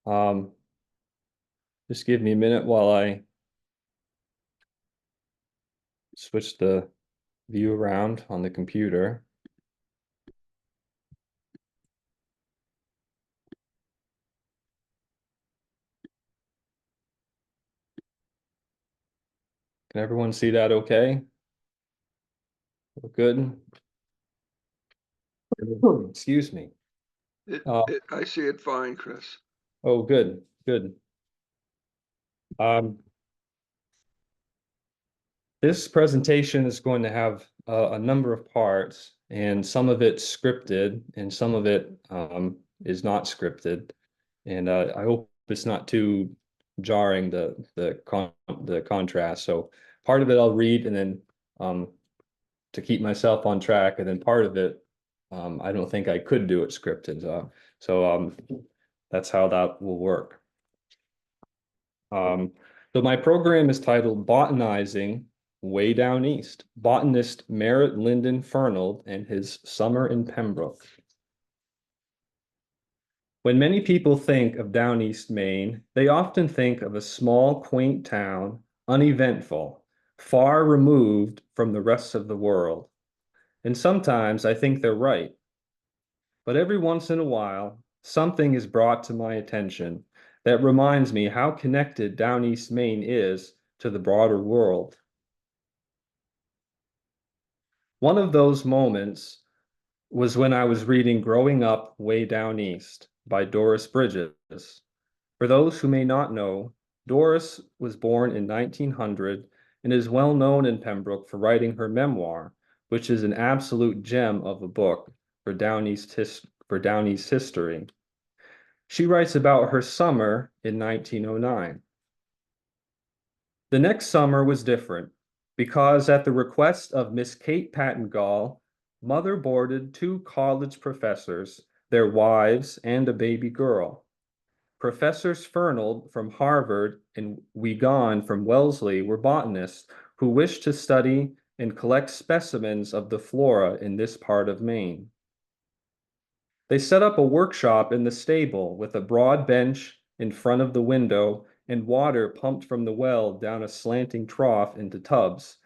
Um, just give me a minute while I switch the view around on the computer. Can everyone see that okay? Good. Excuse me. Uh, I see it fine, Kris. oh, good, good. Um, this presentation is going to have a number of parts, and some of it scripted, and some of it is not scripted. And I hope it's not too jarring the contrast. So part of it I'll read, and then to keep myself on track, and then part of it I don't think I could do it scripted. So that's how that will work. So my program is titled Botanizing Way Downeast, botanist Merritt Lyndon Fernald and his summer in Pembroke. When many people think of Downeast, Maine, they often think of a small, quaint town, uneventful, far removed from the rest of the world. And sometimes I think they're right. But every once in a while, something is brought to my attention that reminds me how connected Downeast, Maine is to the broader world. One of those moments was when I was reading Growing Up Way Downeast by Doris Bridges. For those who may not know, Doris was born in 1900 and is well known in Pembroke for writing her memoir, which is an absolute gem of a book for Downeast history. She writes about her summer in 1909. The next summer was different because, at the request of Miss Kate Pattengall, mother boarded two college professors, their wives, and a baby girl. Professors Fernald from Harvard and Wigan from Wellesley were botanists who wished to study and collect specimens of the flora in this part of Maine. They set up a workshop in the stable with a broad bench in front of the window and water pumped from the well down a slanting trough into tubs,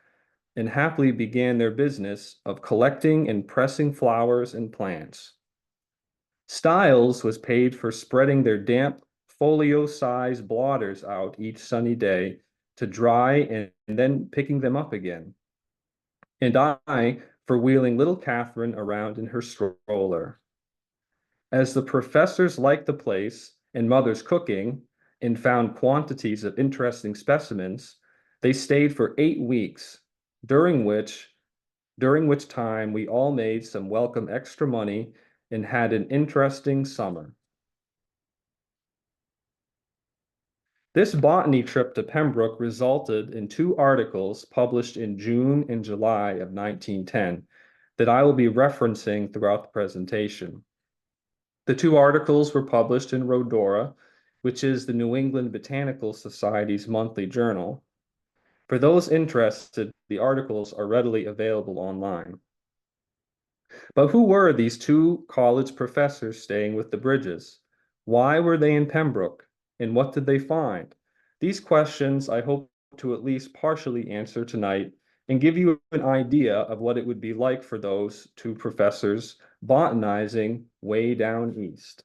and happily began their business of collecting and pressing flowers and plants. Stiles was paid for spreading their damp folio-sized blotters out each sunny day to dry and then picking them up again. And I for wheeling little Catherine around in her stroller. As the professors liked the place and mother's cooking and found quantities of interesting specimens, they stayed for 8 weeks, during which time we all made some welcome extra money and had an interesting summer. This botany trip to Pembroke resulted in 2 articles published in June and July of 1910 that I will be referencing throughout the presentation. The 2 articles were published in Rhodora, which is the New England Botanical Society's monthly journal. For those interested, the articles are readily available online. But who were these 2 college professors staying with the Bridges? Why were they in Pembroke? And what did they find? These questions I hope to at least partially answer tonight and give you an idea of what it would be like for those 2 professors botanizing way down east.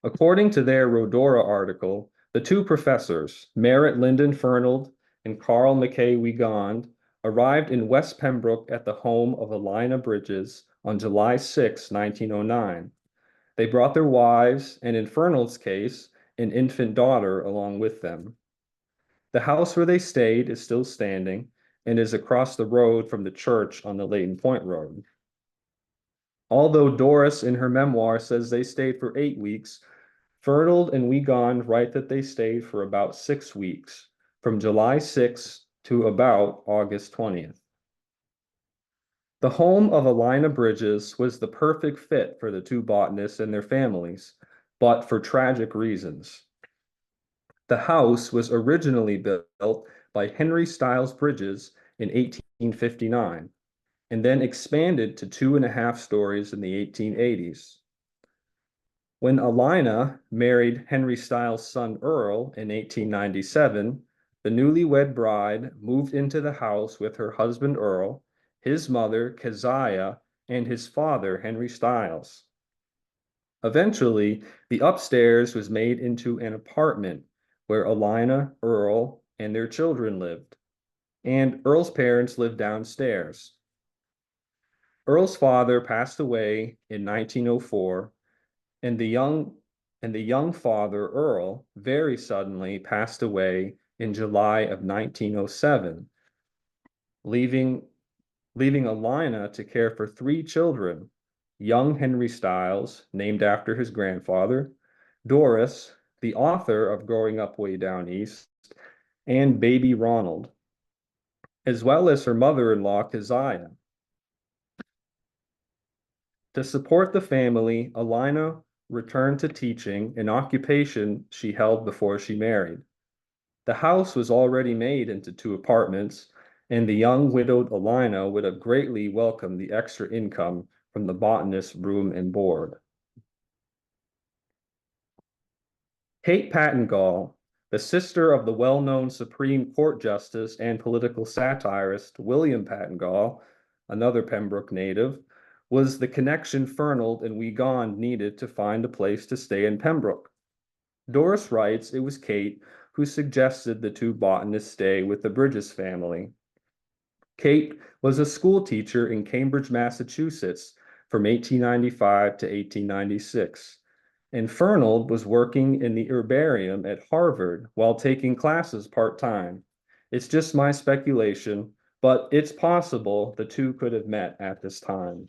According to their Rhodora article, the 2 professors, Merritt Lyndon Fernald and Carl Mackay Wiegand, arrived in West Pembroke at the home of Elina Bridges on July 6, 1909. They brought their wives, and in Fernald's case, an infant daughter along with them. The house where they stayed is still standing and is across the road from the church on the Leighton Point Road. Although Doris in her memoir says they stayed for 8 weeks, Fernald and Wiegand write that they stayed for about 6 weeks, from July 6th to about August 20th. The home of Elina Bridges was the perfect fit for the 2 botanists and their families, but for tragic reasons. The house was originally built by Henry Stiles Bridges in 1859, and then expanded to 2.5 stories in the 1880s. When Alina married Henry Styles' son Earl in 1897, the newlywed bride moved into the house with her husband Earl, his mother Keziah, and his father Henry Styles. Eventually, the upstairs was made into an apartment where Alina, Earl, and their children lived, and Earl's parents lived downstairs. Earl's father passed away in 1904, and the young father, Earl, very suddenly passed away in July of 1907, leaving Alina to care for three children: young Henry Styles, named after his grandfather, Doris, the author of Growing Up Way Downeast, and baby Ronald, as well as her mother-in-law, Keziah. To support the family, Alina returned to teaching, an occupation she held before she married. The house was already made into two apartments, and the young widowed Alina would have greatly welcomed the extra income from the botanist's room and board. Kate Pattengall, the sister of the well-known Supreme Court Justice and political satirist William Pattengall, another Pembroke native, was the connection Fernald and Wiegand needed to find a place to stay in Pembroke. Doris writes it was Kate who suggested the two botanists stay with the Bridges family. Kate was a school teacher in Cambridge, Massachusetts from 1895 to 1896, and Fernald was working in the herbarium at Harvard while taking classes part-time. It's just my speculation, but it's possible the two could have met at this time.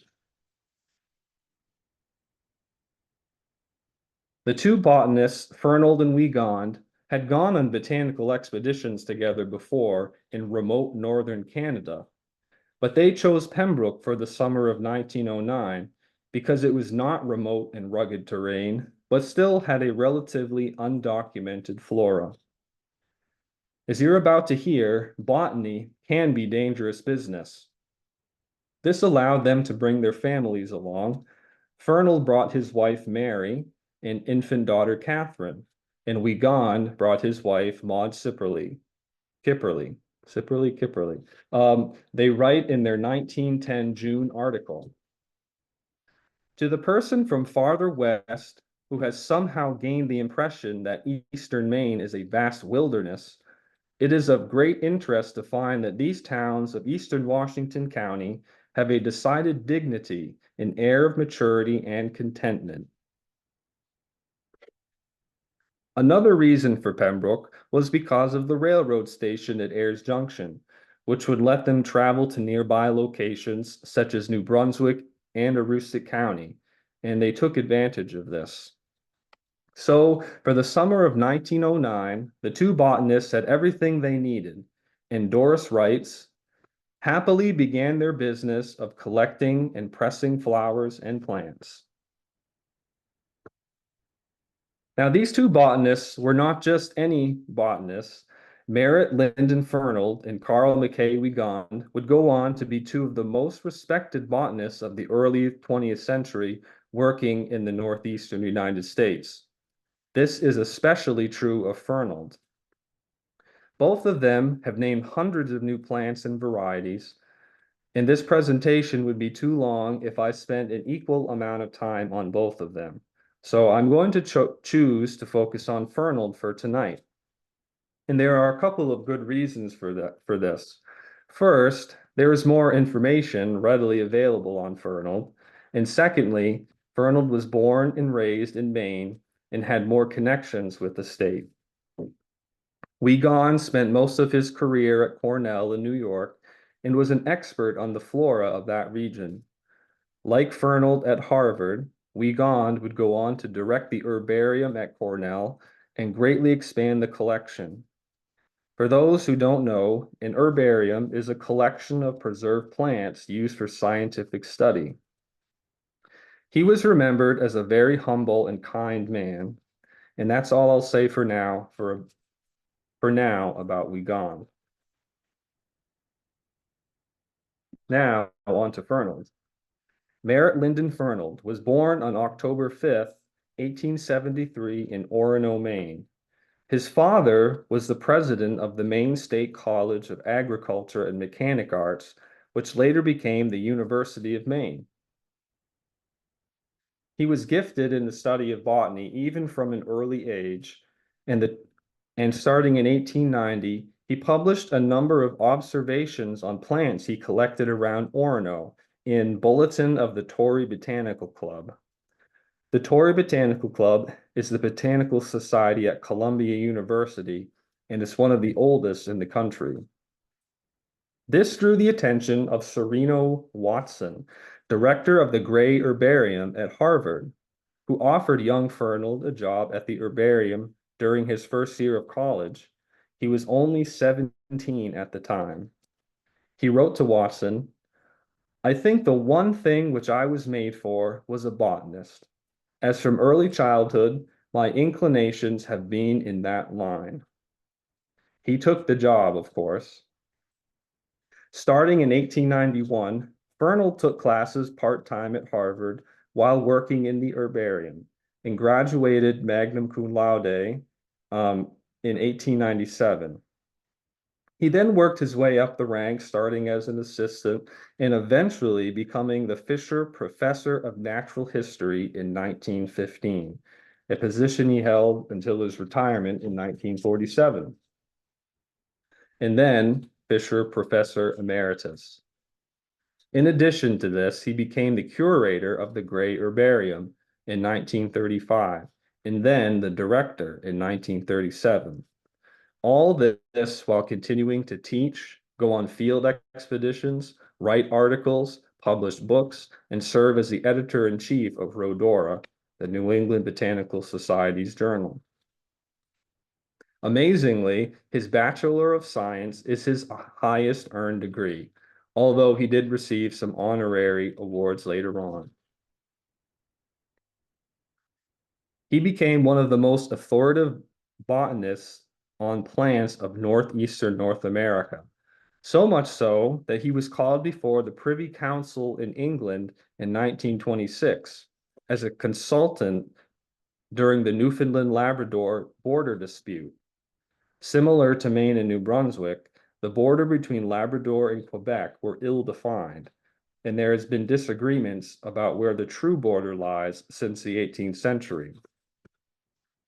The two botanists, Fernald and Wiegand, had gone on botanical expeditions together before in remote northern Canada, but they chose Pembroke for the summer of 1909 because it was not remote and rugged terrain, but still had a relatively undocumented flora. As you're about to hear, botany can be dangerous business. This allowed them to bring their families along. Fernald brought his wife Mary and infant daughter Catherine, and Wiegand brought his wife Maud Kipperly. They write in their 1910 June article, to the person from farther west who has somehow gained the impression that eastern Maine is a vast wilderness, it is of great interest to find that these towns of eastern Washington County have a decided dignity, an air of maturity and contentment. Another reason for Pembroke was because of the railroad station at Ayers Junction, which would let them travel to nearby locations such as New Brunswick and Aroostook County, and they took advantage of this. So, for the summer of 1909, the two botanists had everything they needed, and Doris writes, happily began their business of collecting and pressing flowers and plants. Now, these two botanists were not just any botanists. Merritt Lyndon Fernald and Carl Mackay Wiegand would go on to be two of the most respected botanists of the early 20th century working in the northeastern United States. This is especially true of Fernald. Both of them have named hundreds of new plants and varieties, and this presentation would be too long if I spent an equal amount of time on both of them. So I'm going to choose to focus on Fernald for tonight. And there are a couple of good reasons for this. First, there is more information readily available on Fernald. And secondly, Fernald was born and raised in Maine and had more connections with the state. Wiegand spent most of his career at Cornell in New York and was an expert on the flora of that region. Like Fernald at Harvard, Wiegand would go on to direct the herbarium at Cornell and greatly expand the collection. For those who don't know, an herbarium is a collection of preserved plants used for scientific study. He was remembered as a very humble and kind man, and that's all I'll say for now about Wiegand. Now on to Fernald. Merritt Lyndon Fernald was born on October 5th, 1873 in Orono, Maine. His father was the president of the Maine State College of Agriculture and Mechanic Arts, which later became the University of Maine. He was gifted in the study of botany even from an early age, and starting in 1890, he published a number of observations on plants he collected around Orono in Bulletin of the Torrey Botanical Club. The Torrey Botanical Club is the botanical society at Columbia University and is one of the oldest in the country. This drew the attention of Sereno Watson, director of the Gray Herbarium at Harvard, who offered young Fernald a job at the herbarium during his first year of college. He was only 17 at the time. He wrote to Watson, "I think the one thing which I was made for was a botanist. As from early childhood, my inclinations have been in that line." He took the job, of course. Starting in 1891, Fernald took classes part-time at Harvard while working in the herbarium and graduated magna cum laude in 1897. He then worked his way up the ranks, starting as an assistant and eventually becoming the Fisher Professor of Natural History in 1915, a position he held until his retirement in 1947. And then Fisher Professor Emeritus. In addition to this, he became the curator of the Gray Herbarium in 1935, and then the director in 1937. All this while continuing to teach, go on field expeditions, write articles, publish books, and serve as the editor-in-chief of Rhodora, the New England Botanical Society's journal. Amazingly, his Bachelor of Science is his highest earned degree, although he did receive some honorary awards later on. He became one of the most authoritative botanists on plants of northeastern North America, so much so that he was called before the Privy Council in England in 1926 as a consultant during the Newfoundland-Labrador border dispute. Similar to Maine and New Brunswick, the border between Labrador and Quebec were ill-defined, and there has been disagreements about where the true border lies since the 18th century.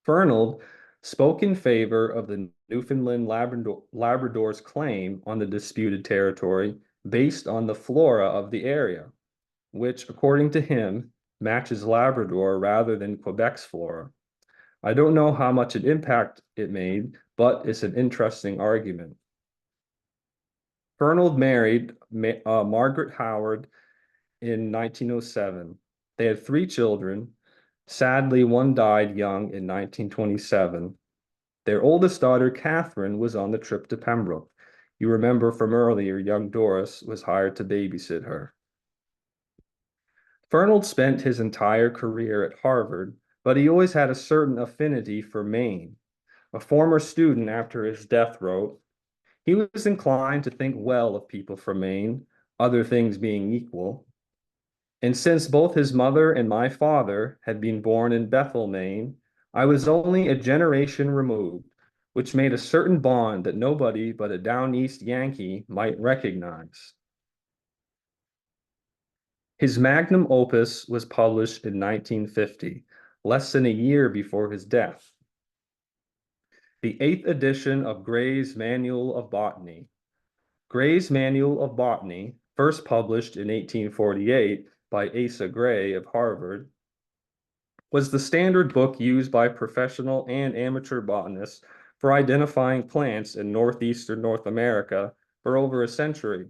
Fernald spoke in favor of the Labrador's claim on the disputed territory based on the flora of the area, which, according to him, matches Labrador rather than Quebec's flora. I don't know how much an impact it made, but it's an interesting argument. Fernald married Margaret Howard in 1907. They had 3 children. Sadly, one died young in 1927. Their oldest daughter, Catherine, was on the trip to Pembroke. You remember from earlier, young Doris was hired to babysit her. Fernald spent his entire career at Harvard, but he always had a certain affinity for Maine. A former student after his death wrote, "He was inclined to think well of people from Maine, other things being equal. And since both his mother and my father had been born in Bethel, Maine, I was only a generation removed, which made a certain bond that nobody but a Downeast Yankee might recognize." His magnum opus was published in 1950, less than a year before his death. The 8th edition of Gray's Manual of Botany. Gray's Manual of Botany, first published in 1848 by Asa Gray of Harvard, was the standard book used by professional and amateur botanists for identifying plants in northeastern North America for over a century.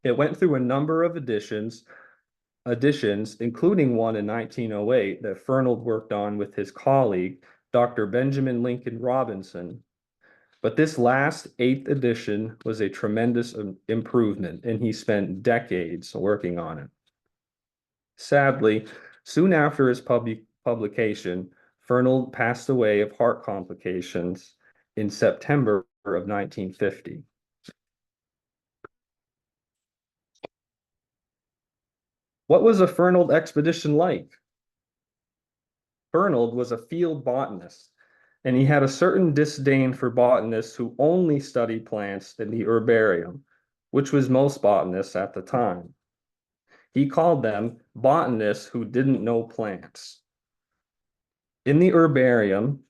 It went through a number of editions, including one in 1908 that Fernald worked on with his colleague, Dr. Benjamin Lincoln Robinson. But this last 8th edition was a tremendous improvement, and he spent decades working on it. Sadly, soon after his publication, Fernald passed away of heart complications in September of 1950. What was a Fernald expedition like? Fernald was a field botanist, and he had a certain disdain for botanists who only studied plants in the herbarium, which was most botanists at the time. He called them botanists who didn't know plants. In the herbarium,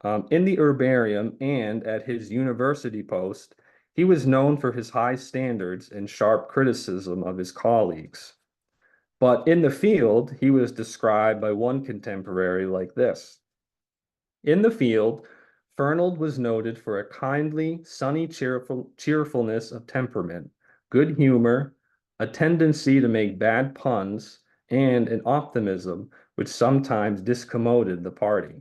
and at his university post, he was known for his high standards and sharp criticism of his colleagues. But in the field, he was described by one contemporary like this. In the field, Fernald was noted for a kindly, sunny cheerfulness of temperament, good humor, a tendency to make bad puns, and an optimism which sometimes discommoded the party.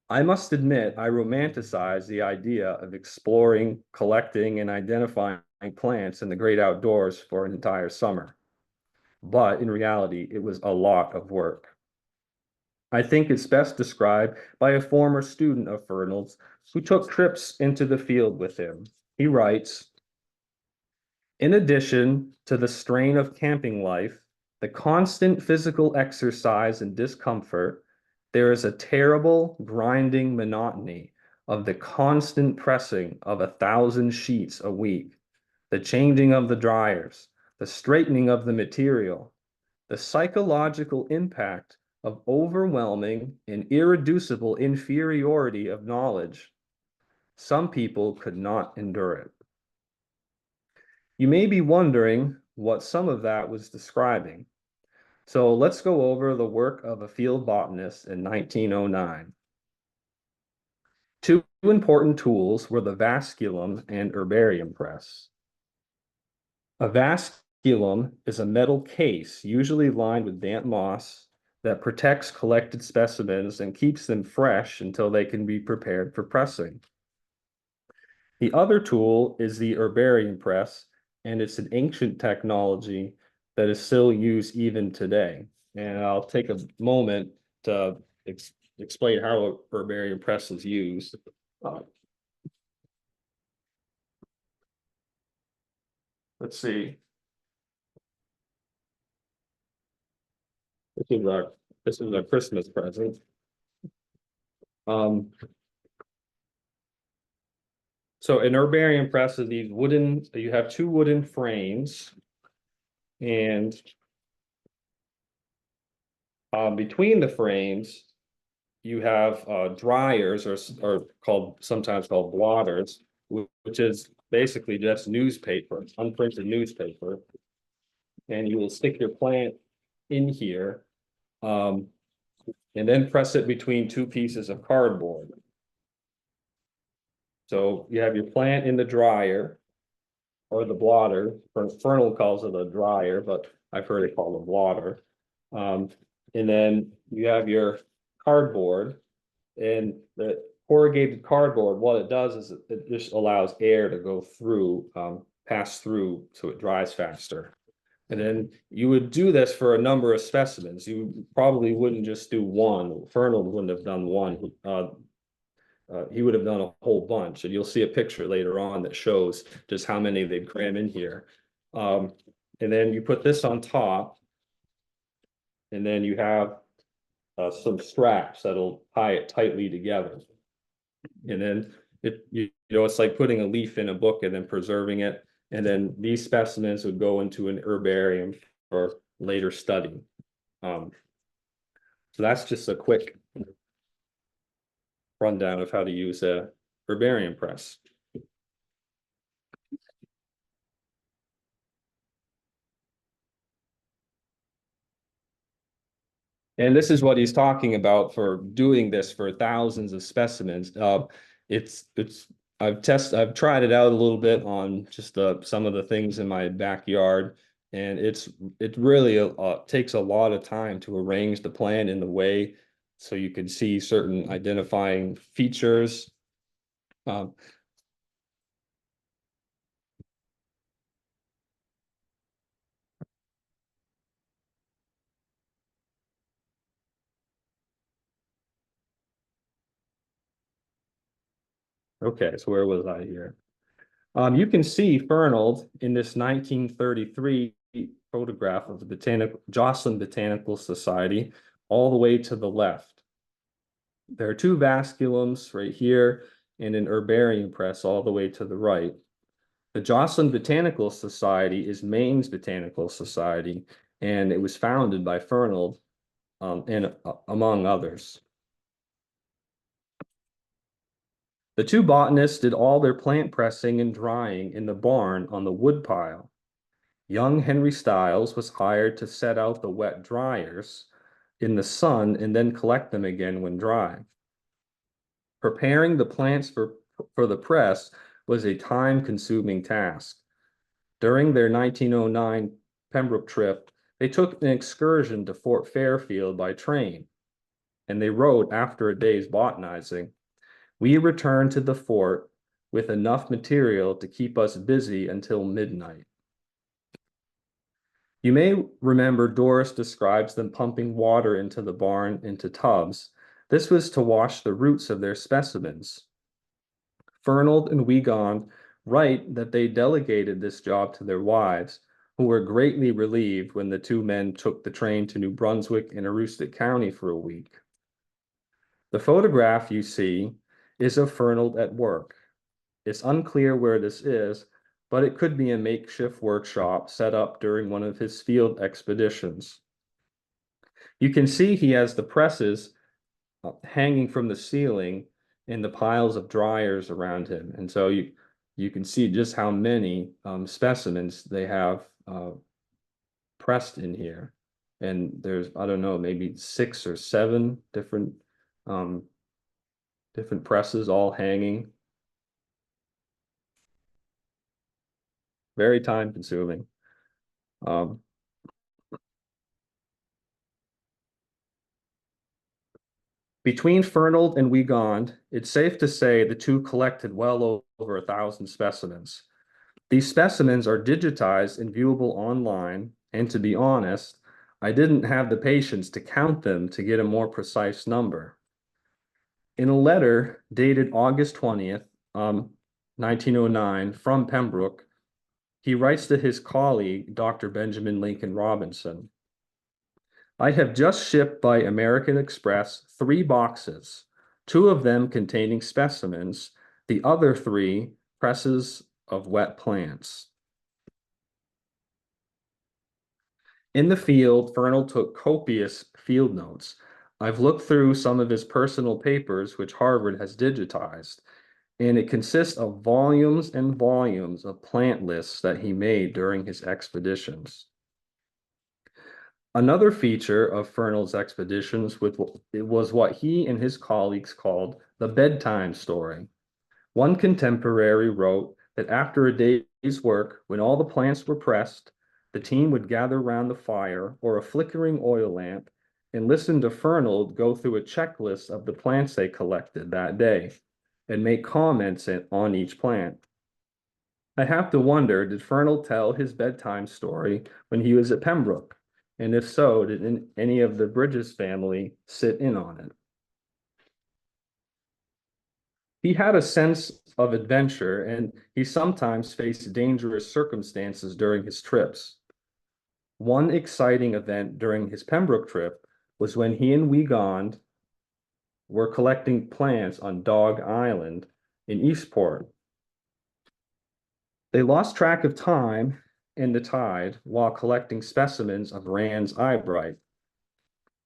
I must admit, I romanticize the idea of exploring, collecting, and identifying plants in the great outdoors for an entire summer. But in reality, it was a lot of work. I think it's best described by a former student of Fernald's who took trips into the field with him. He writes, in addition to the strain of camping life, the constant physical exercise and discomfort, there is a terrible grinding monotony of the constant pressing of 1,000 sheets a week, the changing of the dryers, the straightening of the material, the psychological impact of overwhelming and irreducible inferiority of knowledge. Some people could not endure it. You may be wondering what some of that was describing. So let's go over the work of a field botanist in 1909. Two important tools were the vasculum and herbarium press. A vasculum is a metal case, usually lined with damp moss, that protects collected specimens and keeps them fresh until they can be prepared for pressing. The other tool is the herbarium press, and it's an ancient technology that is still used even today. And I'll take a moment to explain how a herbarium press is used. Let's see. This is our Christmas present. So an herbarium press is these wooden, you have two wooden frames, and between the frames, you have dryers or sometimes called blotters, which is basically just newspaper, unprinted newspaper. And you will stick your plant in here, and then press it between two pieces of cardboard. So you have your plant in the dryer or the blotter. Fernald calls it a dryer, but I've heard it called a blotter. And then you have your cardboard, and the corrugated cardboard, what it does is it just allows air to go through, pass through, so it dries faster. And then you would do this for a number of specimens. You probably wouldn't just do one. Fernald wouldn't have done one. He would have done a whole bunch, and you'll see a picture later on that shows just how many they'd cram in here. And then you put this on top, and then you have some straps that'll tie it tightly together. And then it's like putting a leaf in a book and then preserving it. And then these specimens would go into an herbarium for later study. So that's just a quick rundown of how to use a herbarium press. And this is what he's talking about for doing this for thousands of specimens. I've tried it out a little bit on just some of the things in my backyard, and it really takes a lot of time to arrange the plant in the way so you can see certain identifying features. Okay, so where was I here? You can see Fernald in this 1933 photograph of the Joslin Botanical Society all the way to the left. There are two vasculums right here and an herbarium press all the way to the right. The Joslin Botanical Society is Maine's botanical society, and it was founded by Fernald, and among others. The two botanists did all their plant pressing and drying in the barn on the wood pile. Young Henry Stiles was hired to set out the wet dryers in the sun and then collect them again when dry. Preparing the plants for the press was a time-consuming task. During their 1909 Pembroke trip, they took an excursion to Fort Fairfield by train, and they wrote after a day's botanizing, "We returned to the fort with enough material to keep us busy until midnight." You may remember Doris describes them pumping water into the barn into tubs. This was to wash the roots of their specimens. Fernald and Wiegand write that they delegated this job to their wives, who were greatly relieved when the two men took the train to New Brunswick and Aroostook County for a week. The photograph you see is of Fernald at work. It's unclear where this is, but it could be a makeshift workshop set up during one of his field expeditions. You can see he has the presses hanging from the ceiling and the piles of dryers around him. And so you can see just how many specimens they have pressed in here. And there's, I don't know, maybe 6 or 7 different presses all hanging. Very time consuming. Between Fernald and Wiegand, it's safe to say the two collected well over 1,000 specimens. These specimens are digitized and viewable online, and to be honest, I didn't have the patience to count them to get a more precise number. In a letter dated August 20th, 1909, from Pembroke, he writes to his colleague, Dr. Benjamin Lincoln Robinson, "I have just shipped by American Express 3 boxes, 2 of them containing specimens, the other 3 presses of wet plants." In the field, Fernald took copious field notes. I've looked through some of his personal papers, which Harvard has digitized, and it consists of volumes and volumes of plant lists that he made during his expeditions. Another feature of Fernald's expeditions was what he and his colleagues called the bedtime story. One contemporary wrote that after a day's work, when all the plants were pressed, the team would gather around the fire or a flickering oil lamp and listen to Fernald go through a checklist of the plants they collected that day and make comments on each plant. I have to wonder, did Fernald tell his bedtime story when he was at Pembroke? And if so, did any of the Bridges family sit in on it? He had a sense of adventure, and he sometimes faced dangerous circumstances during his trips. One exciting event during his Pembroke trip was when he and Wiegand were collecting plants on Dog Island in Eastport. They lost track of time and the tide while collecting specimens of Rand's eyebright.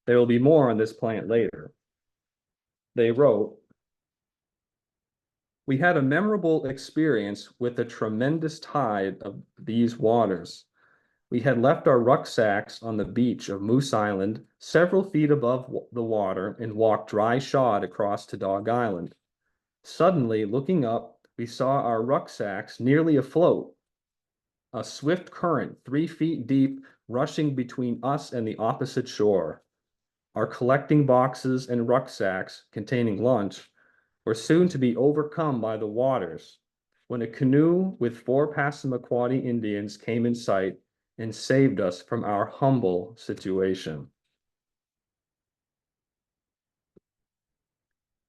There will be more on this plant later. They wrote, "We had a memorable experience with the tremendous tide of these waters. We had left our rucksacks on the beach of Moose Island several feet above the water and walked dry shod across to Dog Island. Suddenly, looking up, we saw our rucksacks nearly afloat. A swift current, 3 feet deep, rushing between us and the opposite shore. Our collecting boxes and rucksacks containing lunch were soon to be overcome by the waters when a canoe with 4 Passamaquoddy Indians came in sight and saved us from our humble situation."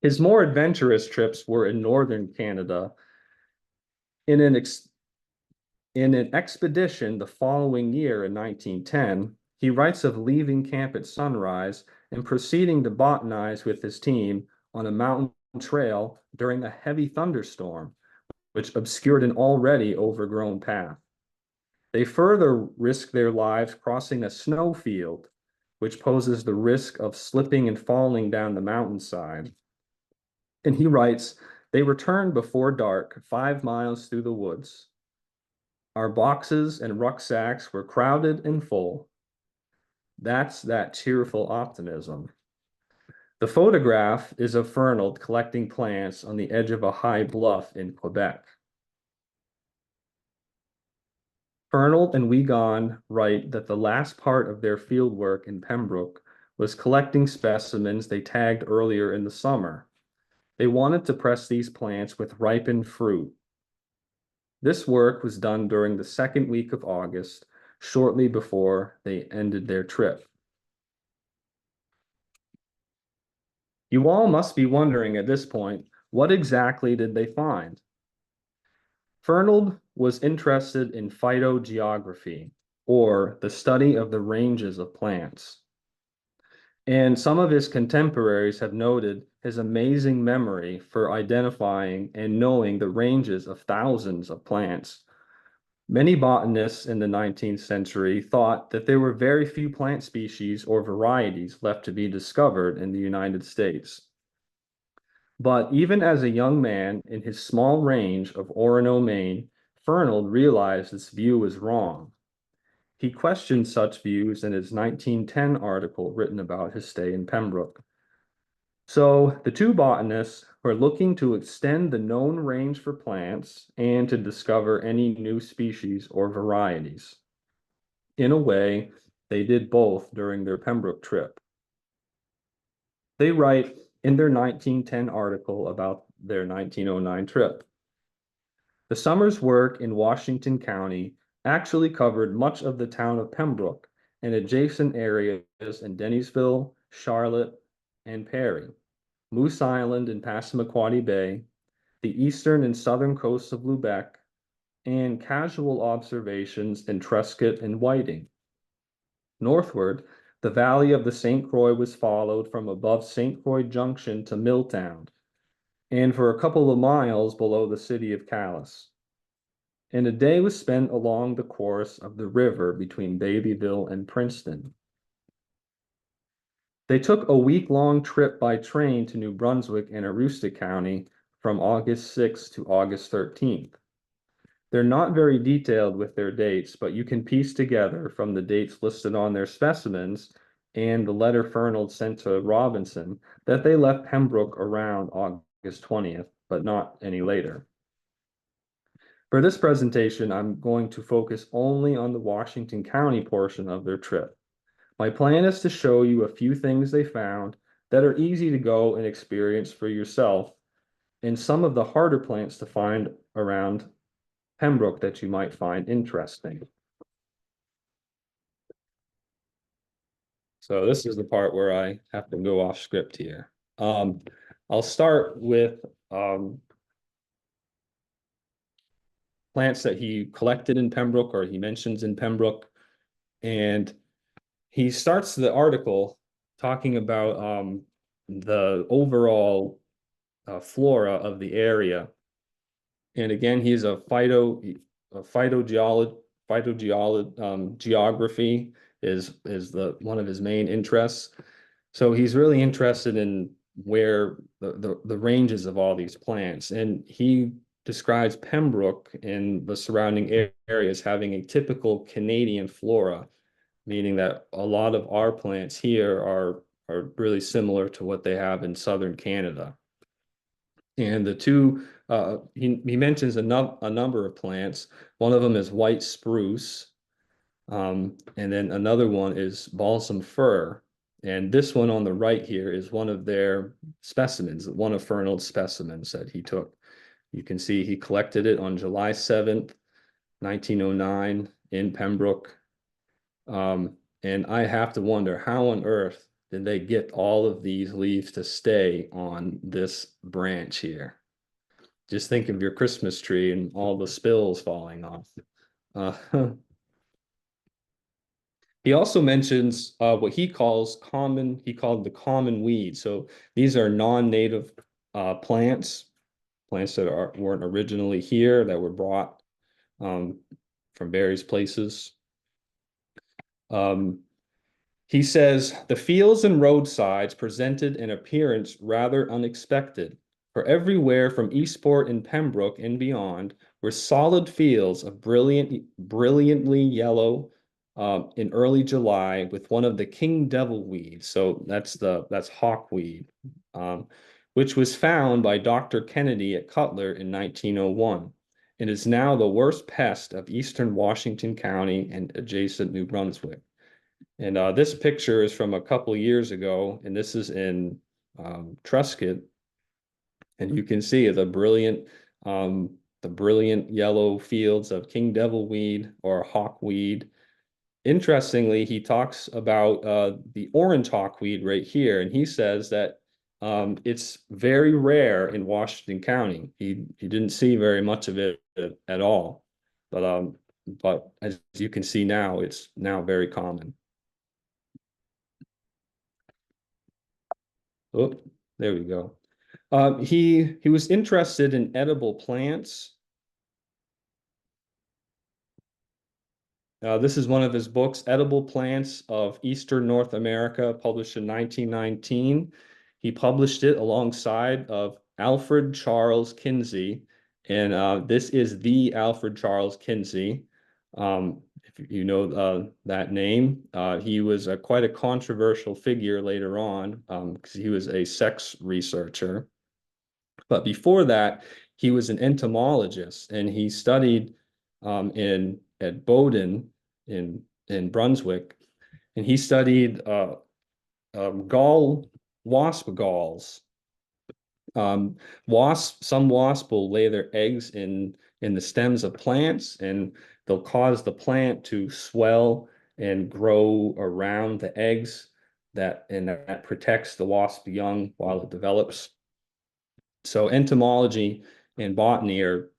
His more adventurous trips were in northern Canada. In an In an expedition the following year in 1910, he writes of leaving camp at sunrise and proceeding to botanize with his team on a mountain trail during a heavy thunderstorm, which obscured an already overgrown path. They further risk their lives crossing a snowfield, which poses the risk of slipping and falling down the mountainside. And he writes, they returned before dark, 5 miles through the woods. Our boxes and rucksacks were crowded and full. That's that cheerful optimism. The photograph is of Fernald collecting plants on the edge of a high bluff in Quebec. Fernald and Wigan write that the last part of their field work in Pembroke was collecting specimens they tagged earlier in the summer. They wanted to press these plants with ripened fruit. This work was done during the second week of August, shortly before they ended their trip. You all must be wondering at this point, what exactly did they find? Fernald was interested in phytogeography, or the study of the ranges of plants. And some of his contemporaries have noted his amazing memory for identifying and knowing the ranges of thousands of plants. Many botanists in the 19th century thought that there were very few plant species or varieties left to be discovered in the United States. But even as a young man in his small range of Orono, Maine, Fernald realized this view was wrong. He questioned such views in his 1910 article written about his stay in Pembroke. So the two botanists were looking to extend the known range for plants and to discover any new species or varieties. In a way, they did both during their Pembroke trip. They write in their 1910 article about their 1909 trip. The summer's work in Washington County actually covered much of the town of Pembroke and adjacent areas in Dennisville, Charlotte, and Perry, Moose Island and Passamaquoddy Bay, the eastern and southern coasts of Lubec, and casual observations in Trescott and Whiting. Northward, the valley of the St. Croix was followed from above St. Croix Junction to Milltown, and for a couple of miles below the city of Calais. And a day was spent along the course of the river between Babyville and Princeton. They took a week-long trip by train to New Brunswick and Aroostook County from August 6th to August 13th. They're not very detailed with their dates, but you can piece together from the dates listed on their specimens and the letter Fernald sent to Robinson that they left Pembroke around August 20th, but not any later. For this presentation, I'm going to focus only on the Washington County portion of their trip. My plan is to show you a few things they found that are easy to go and experience for yourself, and some of the harder plants to find around Pembroke that you might find interesting. So this is the part where I have to go off script here. I'll start with plants that he collected in Pembroke or he mentions in Pembroke. And he starts the article talking about the overall flora of the area. And again, he's a geography is one of his main interests. So he's really interested in where the ranges of all these plants. And he describes Pembroke and the surrounding areas having a typical Canadian flora, meaning that a lot of our plants here are really similar to what they have in southern Canada. And the two, he mentions a number of plants. One of them is white spruce, and then another one is balsam fir. And this one on the right here is one of their specimens, one of Fernald's specimens that he took. You can see he collected it on July 7th, 1909 in Pembroke. And I have to wonder how on earth did they get all of these leaves to stay on this branch here? Just think of your Christmas tree and all the spills falling off. Uh, he also mentions what he calls common, he called the common weeds. So these are non-native plants, plants that weren't originally here, that were brought um, from various places. Um, He says the fields and roadsides presented an appearance rather unexpected, for everywhere from Eastport and Pembroke and beyond were solid fields of brilliantly yellow in early July with one of the king devil weeds. So that's hawkweed, um, which was found by Dr. Kennedy at Cutler in 1901 and is now the worst pest of eastern Washington County and adjacent New Brunswick. And this picture is from a couple years ago, and this is in Truscott, and you can see the brilliant yellow fields of king devilweed or hawkweed. Interestingly, he talks about the orange hawkweed right here, and he says that it's very rare in Washington County. He didn't see very much of it at all, but as you can see now, it's now very common. Oh, there we go. He was interested in edible plants. This is one of his books, Edible Plants of Eastern North America, published in 1919. He published it alongside of Alfred Charles Kinsey, and this is the Alfred Charles Kinsey. If you know that name, he was quite a controversial figure later on because he was a sex researcher. But before that, he was an entomologist, and he studied in at Bowdoin in Brunswick, and he studied gall wasp galls. Some wasps will lay their eggs in the stems of plants, and they'll cause the plant to swell and grow around the eggs that protects the wasp young while it develops. So entomology and botany are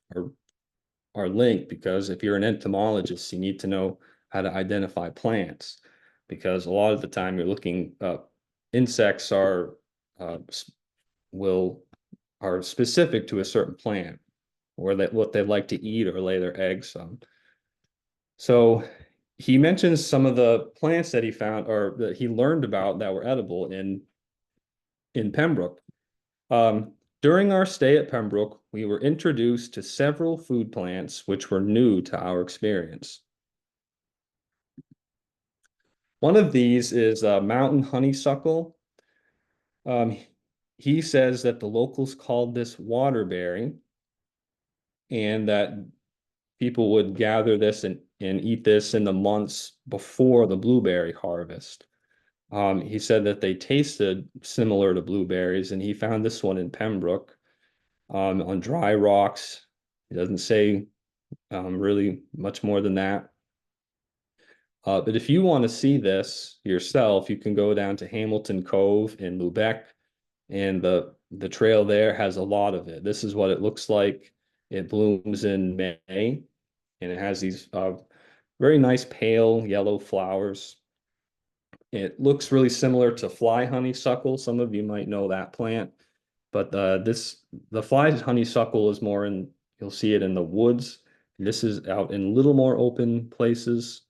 linked because if you're an entomologist, you need to know how to identify plants because a lot of the time you're looking insects uh, will are specific to a certain plant or that what they like to eat or lay their eggs on. So he mentions some of the plants that he found or that he learned about that were edible in Pembroke. During our stay at Pembroke, we were introduced to several food plants which were new to our experience. One of these is mountain honeysuckle. Um, he says that the locals called this waterberry and that people would gather this and eat this in the months before the blueberry harvest. He said that they tasted similar to blueberries, and he found this one in Pembroke on dry rocks. He doesn't say really much more than that. But if you want to see this yourself, you can go down to Hamilton Cove in Lubec, and the trail there has a lot of it. This is what it looks like. It blooms in May, and it has these very nice pale yellow flowers. It looks really similar to fly honeysuckle. Some of you might know that plant, but the fly honeysuckle is more in, you'll see it in the woods. This is out in little more open places.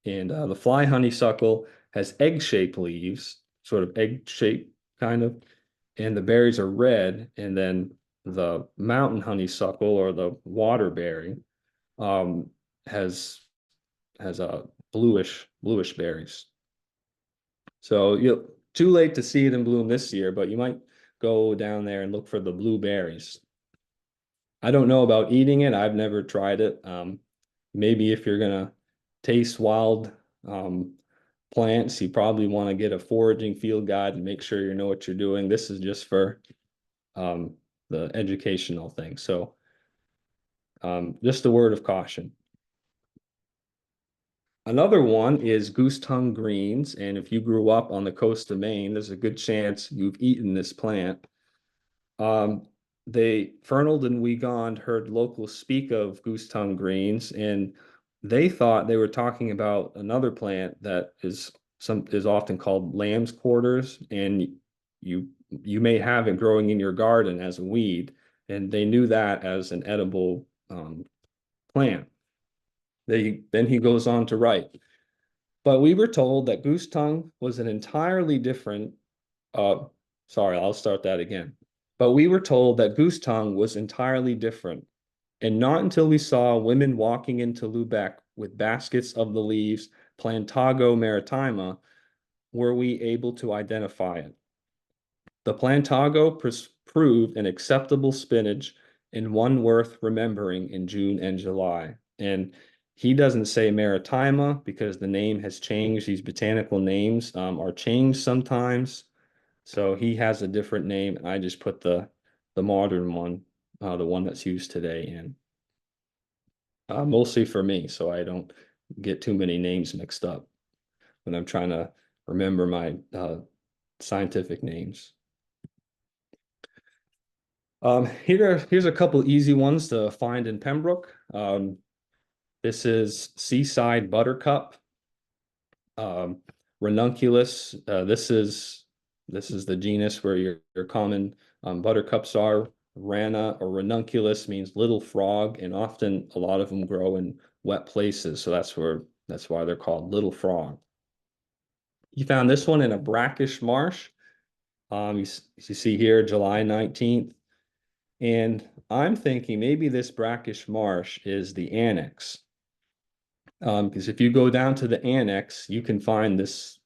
And the fly honeysuckle has egg-shaped leaves, sort of egg-shaped kind of, and the berries are red. And then the mountain honeysuckle or the waterberry um, has a bluish berries. So you too late to see it in bloom this year, but you might go down there and look for the blueberries. I don't know about eating it. I've never tried it. Maybe if you're gonna taste wild um, plants, you probably want to get a foraging field guide and make sure you know what you're doing. This is just for um, the educational thing. So just a word of caution. Another one is goose tongue greens. And if you grew up on the coast of Maine, there's a good chance you've eaten this plant. Um, Fernald and Wiegand heard locals speak of goose tongue greens, and they thought they were talking about another plant that is often called lamb's quarters, and you may have it growing in your garden as a weed, and they knew that as an edible plant. Then he goes on to write, but we were told that goose tongue was an entirely different uh, sorry, I'll start that again. But we were told that goose tongue was entirely different, and not until we saw women walking into Lubeck with baskets of the leaves Plantago maritima were we able to identify it. The Plantago proved an acceptable spinach and one worth remembering in June and July. And he doesn't say maritima because the name has changed. These botanical names are changed sometimes. So he has a different name, and I just put the modern one, the one that's used today in. Mostly for me, so I don't get too many names mixed up when I'm trying to remember my scientific names. Here's a couple easy ones to find in Pembroke. This is Seaside Buttercup, um, Ranunculus. This is the genus where your common buttercups are. Rana or ranunculus means little frog, and often a lot of them grow in wet places, so that's why they're called little frog. You found this one in a brackish marsh. You see here, July 19th. And I'm thinking maybe this brackish marsh is the annex. Because if you go down to the annex, you can find this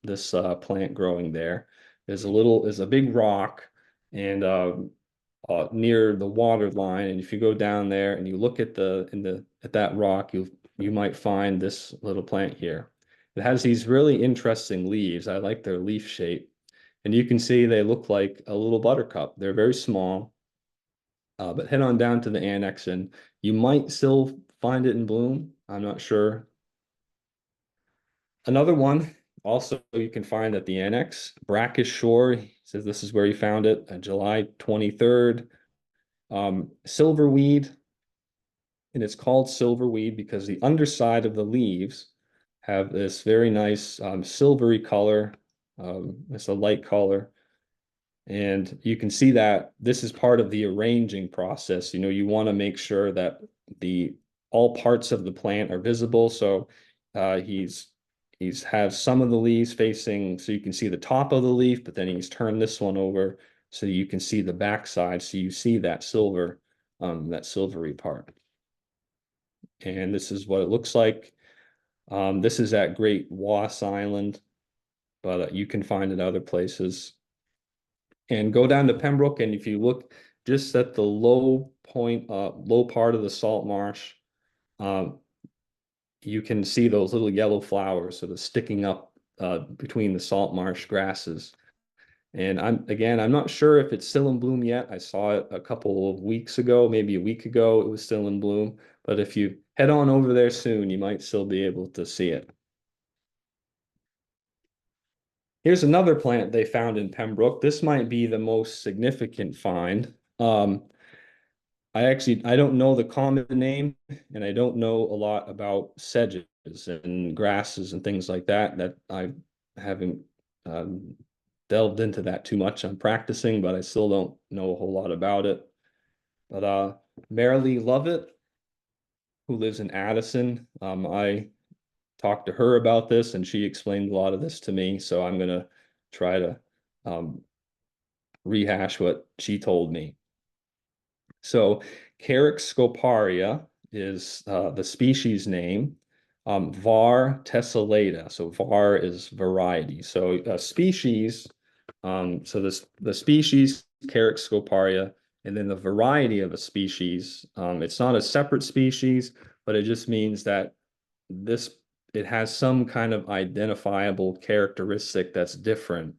plant growing there. There's a big rock and near the water line, and if you go down there and you look at at that rock, you might find this little plant here. It has these really interesting leaves. I like their leaf shape, and you can see they look like a little buttercup. They're very small, but head on down to the annex, and you might still find it in bloom. I'm not sure. Another one also you can find at the annex, Brackish Shore. He says this is where he found it, July 23rd. Silverweed, and it's called silverweed because the underside of the leaves have this very nice silvery color. It's a light color. And you can see that this is part of the arranging process. You know, you want to make sure that the all parts of the plant are visible. So he's has some of the leaves facing so you can see the top of the leaf, but then he's turned this one over so you can see the backside. So you see that that silvery part. And this is what it looks like. This is at Great Wass Island, but you can find it other places. And go down to Pembroke, and if you look just at the low part of the salt marsh, um, you can see those little yellow flowers sort of sticking up between the salt marsh grasses. And I'm not sure if it's still in bloom yet. I saw it a couple of weeks ago, maybe a week ago, it was still in bloom. But if you head on over there soon, you might still be able to see it. Here's another plant they found in Pembroke. This might be the most significant find. I don't know the common name, and I don't know a lot about sedges and grasses and things like that I haven't um, delved into that too much. I'm practicing, but I still don't know a whole lot about it. But Marilee Lovett, who lives in Addison, I talked to her about this, and she explained a lot of this to me. So I'm gonna try to um, rehash what she told me. So Carex scoparia is the species name. Var tessellata. So var is variety. So species. So the species Carex scoparia, and then the variety of a species. It's not a separate species, but it just means that this it has some kind of identifiable characteristic that's different.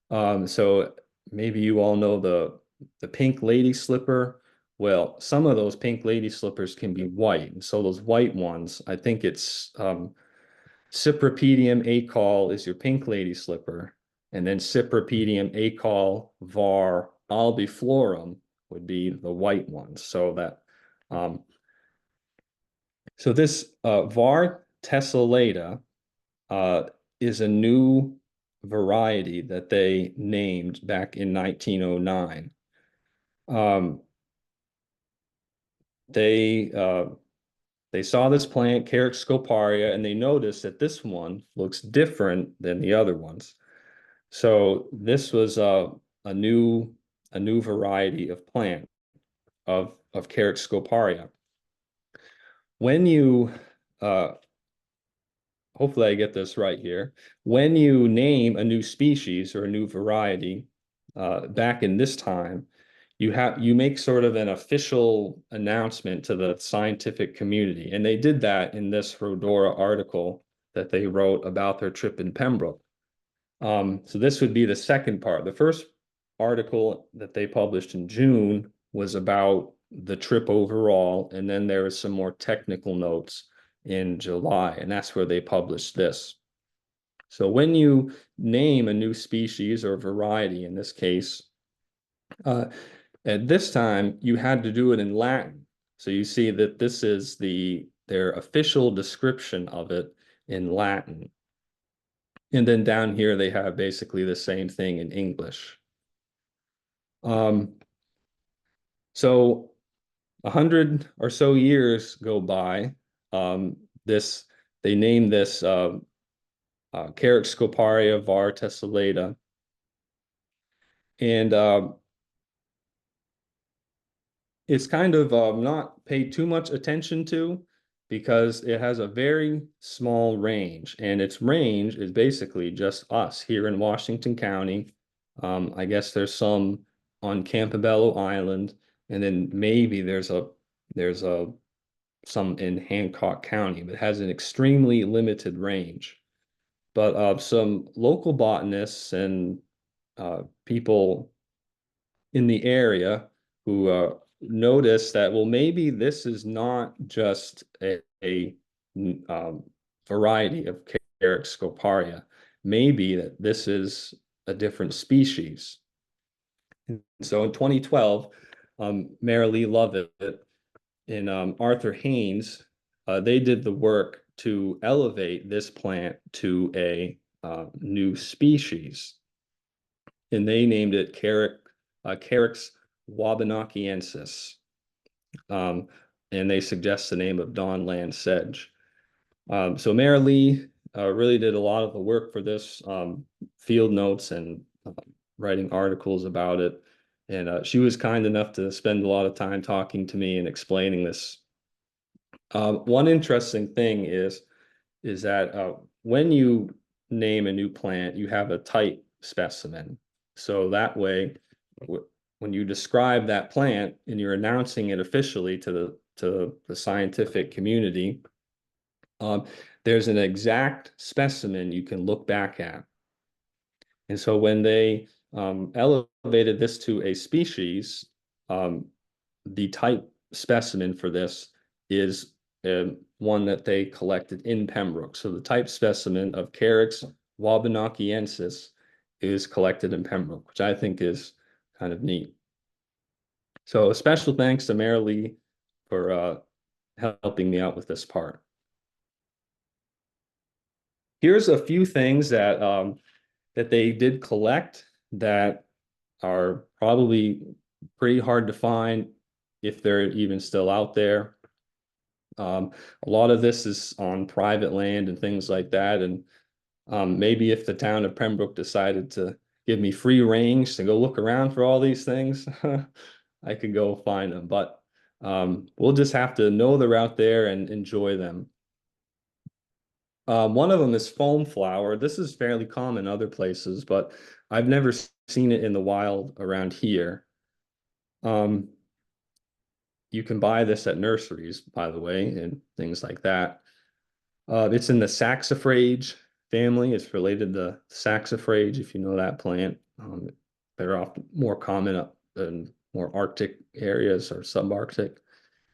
So maybe you all know the pink lady slipper. Well, some of those pink lady slippers can be white. And so those white ones, I think it's Cypripedium acol is your pink lady slipper. And then Cypripedium acol var albiflorum would be the white ones. So this var tessellata is a new variety that they named back in 1909. They saw this plant, Carex scoparia, and they noticed that this one looks different than the other ones. So this was a new variety of plant of Carex scoparia. When you hopefully I get this right here. When you name a new species or a new variety, back in this time, you make sort of an official announcement to the scientific community, and they did that in this Rhodora article that they wrote about their trip in Pembroke. So this would be the second part. The first article that they published in June was about the trip overall, and then there was some more technical notes in July, and that's where they published this. So when you name a new species or variety, in this case, at this time, you had to do it in Latin. So you see that this is their official description of it in Latin. And then down here, they have basically the same thing in English. So 100 or so years go by. They named this Carex scoparia var tessellata. And it's kind of not paid too much attention to because it has a very small range, and its range is basically just us here in Washington County. I guess there's some on Campobello Island, and then maybe there's some in Hancock County, but it has an extremely limited range. But some local botanists and people in the area who noticed that, well, maybe this is not just a variety of Carex scoparia. Maybe that this is a different species. So in 2012, Mary Lee Lovett and Arthur Haynes, they did the work to elevate this plant to a new species. And they named it Carex wabanockiensis. And they suggest the name of Dawnland sedge. So Mary Lee really did a lot of the work for this, field notes and writing articles about it. And she was kind enough to spend a lot of time talking to me and explaining this. One interesting thing is that when you name a new plant, you have a type specimen. So that way, when you describe that plant and you're announcing it officially to the scientific community, there's an exact specimen you can look back at. And so when they elevated this to a species, the type specimen for this is one that they collected in Pembroke. So the type specimen of Carex wabanockiensis is collected in Pembroke, which I think is kind of neat. So a special thanks to Mary Lee for helping me out with this part. Here's a few things that that they did collect that are probably pretty hard to find if they're even still out there. A lot of this is on private land and things like that. And maybe if the town of Pembroke decided to give me free range to go look around for all these things, I could go find them. But we'll just have to know they're out there and enjoy them. One of them is foam flower. This is fairly common other places, but I've never seen it in the wild around here. You can buy this at nurseries, by the way, and things like that. It's in the saxifrage family. It's related to saxifrage, if you know that plant. They're often more common up in more Arctic areas or subarctic.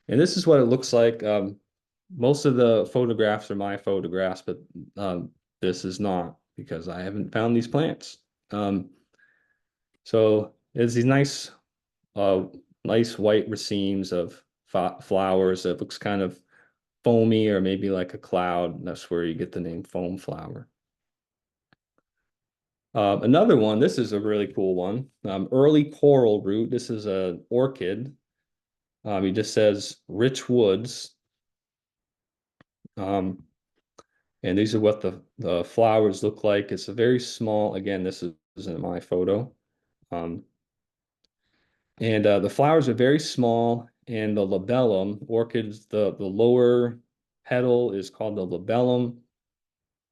And this is what it looks like. Most of the photographs are my photographs, but this is not because I haven't found these plants. So there's these nice nice white racemes of flowers. It looks kind of foamy or maybe like a cloud. That's where you get the name foam flower. Another one, this is a really cool one. Early coral root. This is an orchid. He just says rich woods. And these are what the flowers look like. It's a very small, again, isn't my photo. And the flowers are very small, and the labellum, orchids, the lower petal is called the labellum.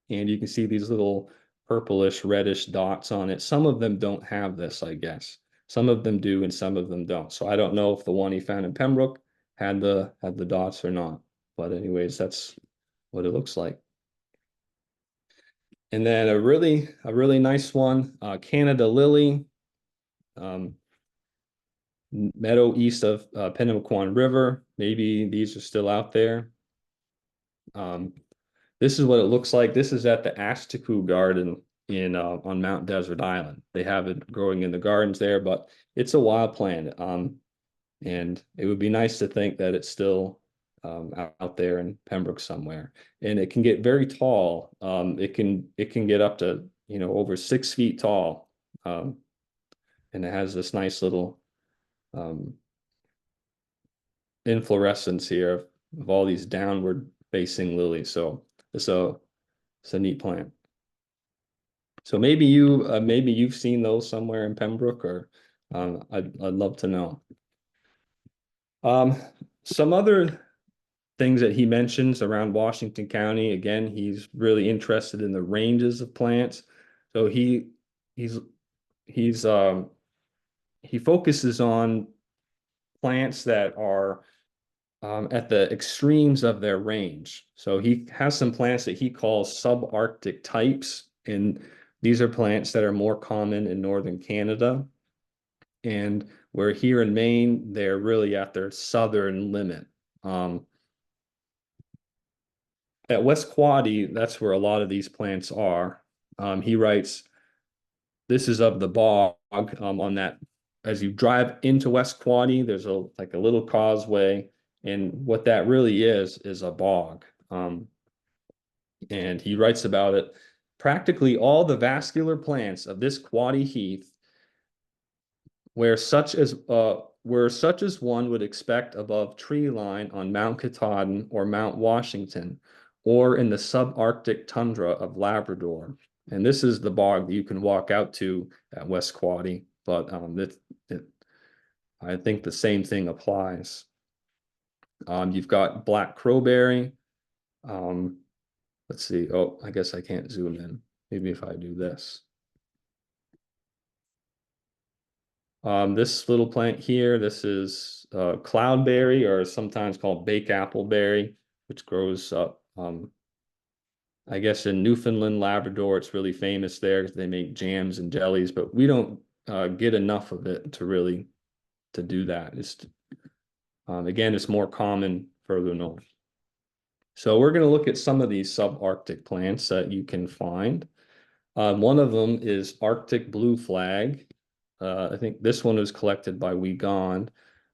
And you can see these little purplish, reddish dots on it. Some of them don't have this, I guess. Some of them do, and some of them don't. So I don't know if the one he found in Pembroke had the dots or not. But anyways, that's what it looks like. And then a really nice one, Canada lily, meadow east of Pennaquan River. Maybe these are still out there. This is what it looks like. This is at the Ashtaku Garden in on Mount Desert Island. They have it growing in the gardens there, but it's a wild plant. And it would be nice to think that it's still out there in Pembroke somewhere. And it can get very tall. It can get up to, over 6 feet tall. And it has this nice little inflorescence here of all these downward facing lilies. So it's a neat plant. So maybe you've seen those somewhere in Pembroke, or I'd love to know. Some other things that he mentions around Washington County. Again, he's really interested in the ranges of plants. So he focuses on plants that are at the extremes of their range. So he has some plants that he calls subarctic types, and these are plants that are more common in northern Canada. And where here in Maine, they're really at their southern limit. At West Quoddy, that's where a lot of these plants are. He writes, this is of the bog on that. As you drive into West Quoddy, there's like a little causeway, and what that really is a bog. And he writes about it. Practically all the vascular plants of this Quoddy heath, where such as one would expect above tree line on Mount Katahdin or Mount Washington, or in the subarctic tundra of Labrador. And this is the bog that you can walk out to at West Quoddy, but I think the same thing applies. You've got black crowberry. Let's see. Oh, I guess I can't zoom in. Maybe if I do this. This little plant here, this is cloudberry, or sometimes called bake appleberry, which grows up, I guess, in Newfoundland, Labrador. It's really famous there because they make jams and jellies, but we don't get enough of it to do that. Again, it's more common further north. So we're going to look at some of these subarctic plants that you can find. One of them is Arctic blue flag. I think this one was collected by Wiegand,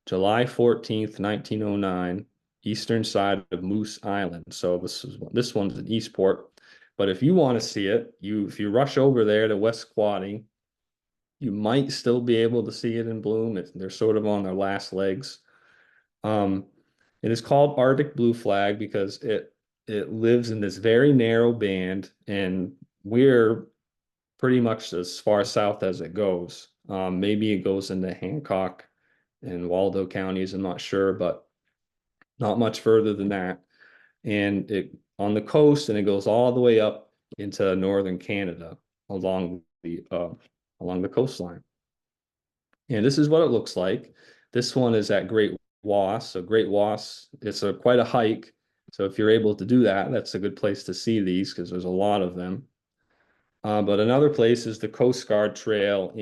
July 14th, 1909, eastern side of Moose Island. So this one's in Eastport. But if you want to see it, if you rush over there to West Quoddy, you might still be able to see it in bloom. They're sort of on their last legs. It is called Arctic blue flag because it lives in this very narrow band, and we're pretty much as far south as it goes. Maybe it goes into Hancock and Waldo counties, I'm not sure, but not much further than that. And it on the coast, and it goes all the way up into northern Canada along the coastline. And this is what it looks like. This one is at Great Was. So Great Was, it's quite a hike. So if you're able to do that, that's a good place to see these because there's a lot of them. But another place is the Coast Guard Trail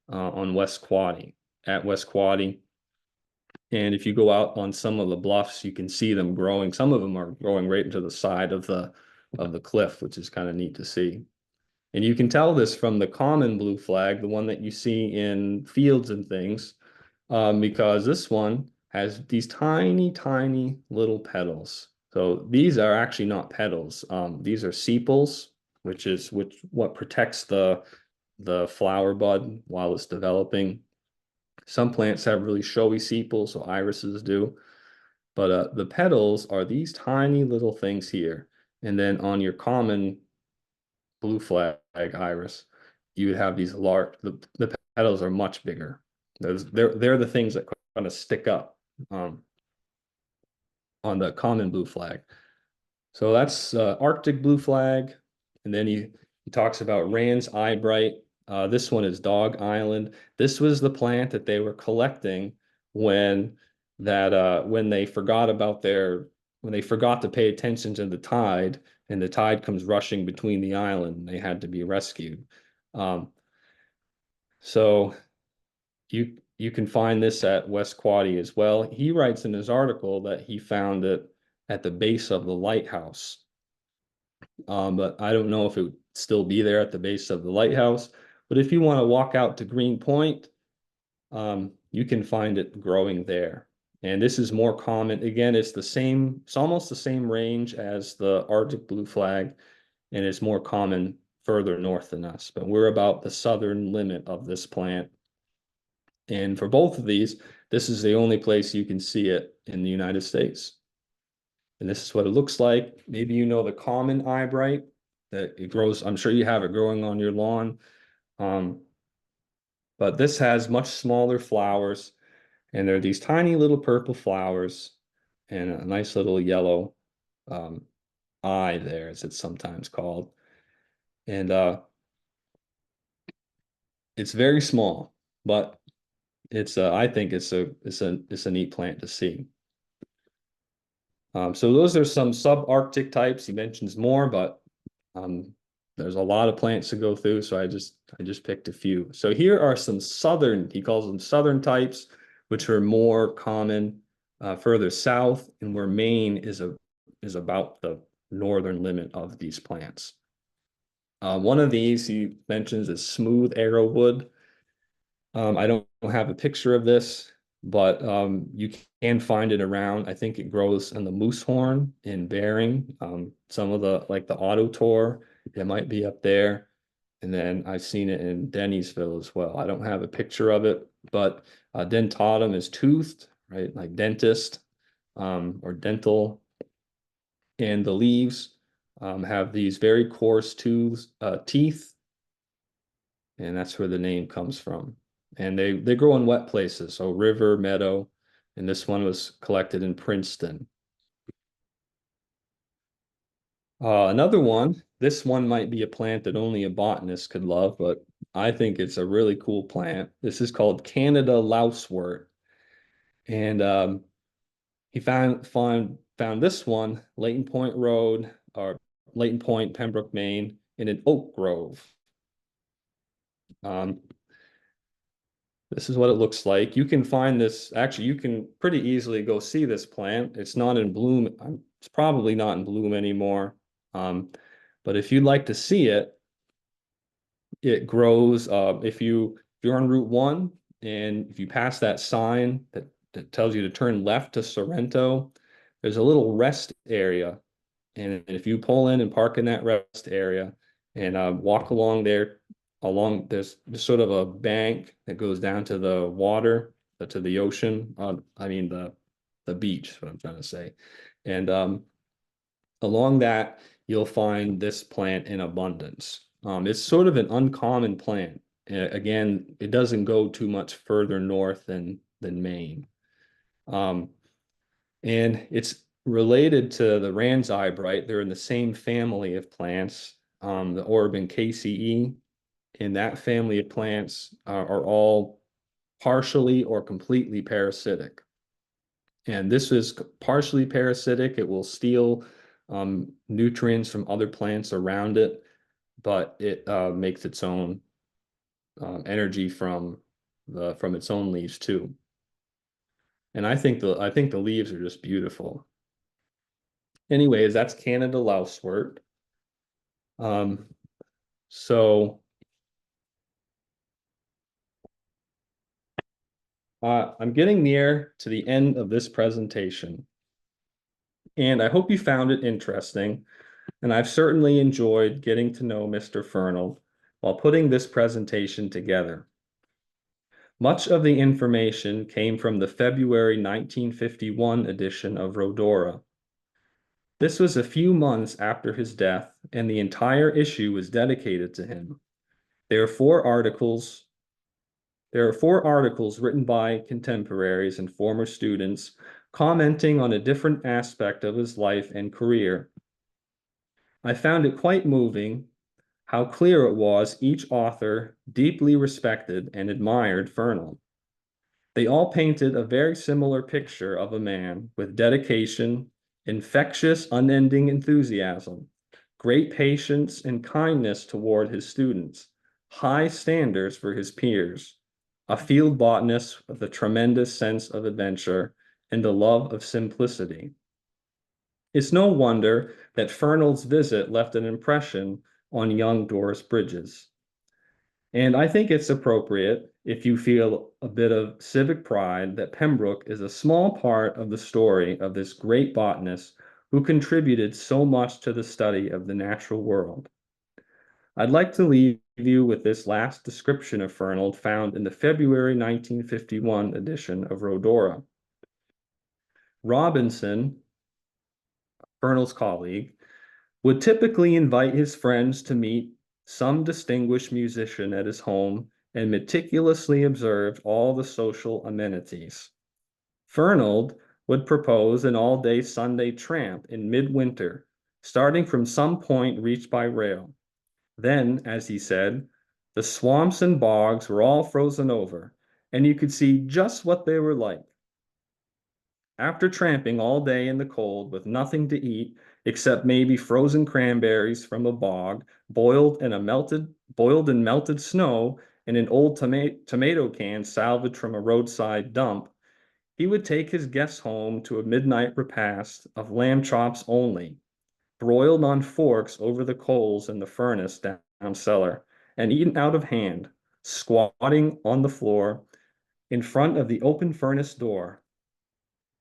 on West Quoddy, at West Quoddy. And if you go out on some of the bluffs, you can see them growing. Some of them are growing right into the side of the cliff, which is kind of neat to see. And you can tell this from the common blue flag, the one that you see in fields and things. because this one has these tiny, tiny little petals. So these are actually not petals. These are sepals, which is what protects the flower bud while it's developing. Some plants have really showy sepals, so irises do. But the petals are these tiny little things here. And then on your common blue flag iris, you would have these large, the petals are much bigger. They're the things that kind of stick up um, on the common blue flag. So that's Arctic blue flag. And then he talks about Rand's eyebright. This one is Dog Island. This was the plant that they were collecting when when they forgot about when they forgot to pay attention to the tide, and the tide comes rushing between the island, and they had to be rescued. Um, so you can find this at West Quaddy as well. He writes in his article that he found it at the base of the lighthouse. But I don't know if it would still be there at the base of the lighthouse. But if you want to walk out to Green Point, you can find it growing there. And this is more common. Again, it's almost the same range as the Arctic blue flag, and it's more common further north than us. But we're about the southern limit of this plant. And for both of these, this is the only place you can see it in the United States. And this is what it looks like. Maybe you know the common eyebright that it grows. I'm sure you have it growing on your lawn. Um, but this has much smaller flowers, and they're these tiny little purple flowers and a nice little yellow um, eye there, as it's sometimes called. And it's very small, but I think it's a neat plant to see. So those are some subarctic types. He mentions more, but um, there's a lot of plants to go through, so I just picked a few. So here are some southern, he calls them southern types, which are more common further south, and where Maine is about the northern limit of these plants. One of these he mentions is smooth arrowwood. I don't have a picture of this, but you can find it around. I think it grows in the Moosehorn in Bering. Some of like the Auto Tour, it might be up there. And then I've seen it in Dennisville as well. I don't have a picture of it, but dentatum is toothed, right? Like dentist or dental. And the leaves have these very coarse teeth, and that's where the name comes from. And they grow in wet places, so river, meadow, and this one was collected in Princeton. Another one, this one might be a plant that only a botanist could love, but I think it's a really cool plant. This is called Canada lousewort, and he found this one, Leighton Point Road, or Leighton Point, Pembroke, Maine, in an oak grove. Um, This is what it looks like. You can find this, actually, you can pretty easily go see this plant. It's not in bloom. It's probably not in bloom anymore. Um, but if you'd like to see it, it grows. If you're on Route 1 and if you pass that sign that tells you to turn left to Sorrento, there's a little rest area. And if you pull in and park in that rest area and walk along there, there's sort of a bank that goes down to the water, to the ocean. I mean the beach, is what I'm trying to say. And along that, you'll find this plant in abundance. It's sort of an uncommon plant. Again, it doesn't go too much further north than Maine. Um, and it's related to the Rand's eyebright. They're in the same family of plants, the Orbancaceae. In that family of plants are all partially or completely parasitic. And this is partially parasitic. It will steal nutrients from other plants around it, but it makes its own energy from its own leaves too. And I think the leaves are just beautiful. Anyways, that's Canada lousewort. Um, so I'm getting near to the end of this presentation, and I hope you found it interesting, and I've certainly enjoyed getting to know Mr. Fernald while putting this presentation together. Much of the information came from the February 1951 edition of Rhodora. This was a few months after his death, and the entire issue was dedicated to him. There are four articles written by contemporaries and former students commenting on a different aspect of his life and career. I found it quite moving how clear it was each author deeply respected and admired Fernald. They all painted a very similar picture of a man with dedication, infectious, unending enthusiasm, great patience and kindness toward his students, high standards for his peers, a field botanist with a tremendous sense of adventure and a love of simplicity. It's no wonder that Fernald's visit left an impression on young Doris Bridges. And I think it's appropriate if you feel a bit of civic pride that Pembroke is a small part of the story of this great botanist who contributed so much to the study of the natural world. I'd like to leave you with this last description of Fernald found in the February 1951 edition of Rhodora. Robinson, Fernald's colleague, would typically invite his friends to meet some distinguished musician at his home and meticulously observed all the social amenities. Fernald would propose an all-day Sunday tramp in midwinter, starting from some point reached by rail. Then, as he said, the swamps and bogs were all frozen over, and you could see just what they were like. After tramping all day in the cold with nothing to eat except maybe frozen cranberries from a bog, boiled in melted snow in an old tomato can salvaged from a roadside dump, he would take his guests home to a midnight repast of lamb chops only, broiled on forks over the coals in the furnace down cellar, and eaten out of hand, squatting on the floor in front of the open furnace door.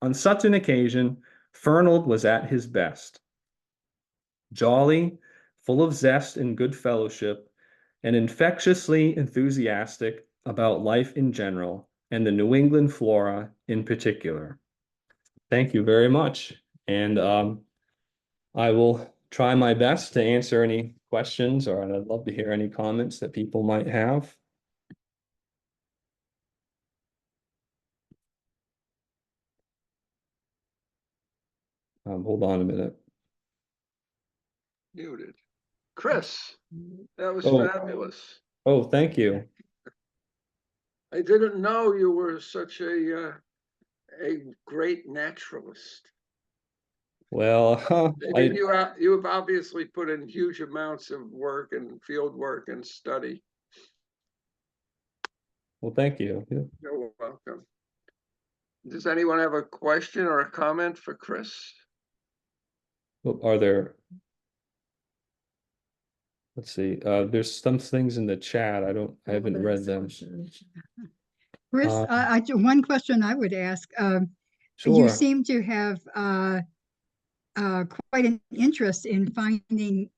On such an occasion, Fernald was at his best. Jolly, full of zest and good fellowship, and infectiously enthusiastic about life in general and the New England flora in particular. Thank you very much. And I will try my best to answer any questions, or I'd love to hear any comments that people might have. Hold on a minute. Muted. Kris, that was Oh. fabulous. Oh, thank you. I didn't know you were such a great naturalist. Well, You've obviously put in huge amounts of work and field work and study. well, thank you. You're welcome. Does anyone have a question or a comment for Kris? Are there, let's see, there's some things in the chat. I haven't read them. Kris, one question I would ask, you Sure. seem to have quite an interest in finding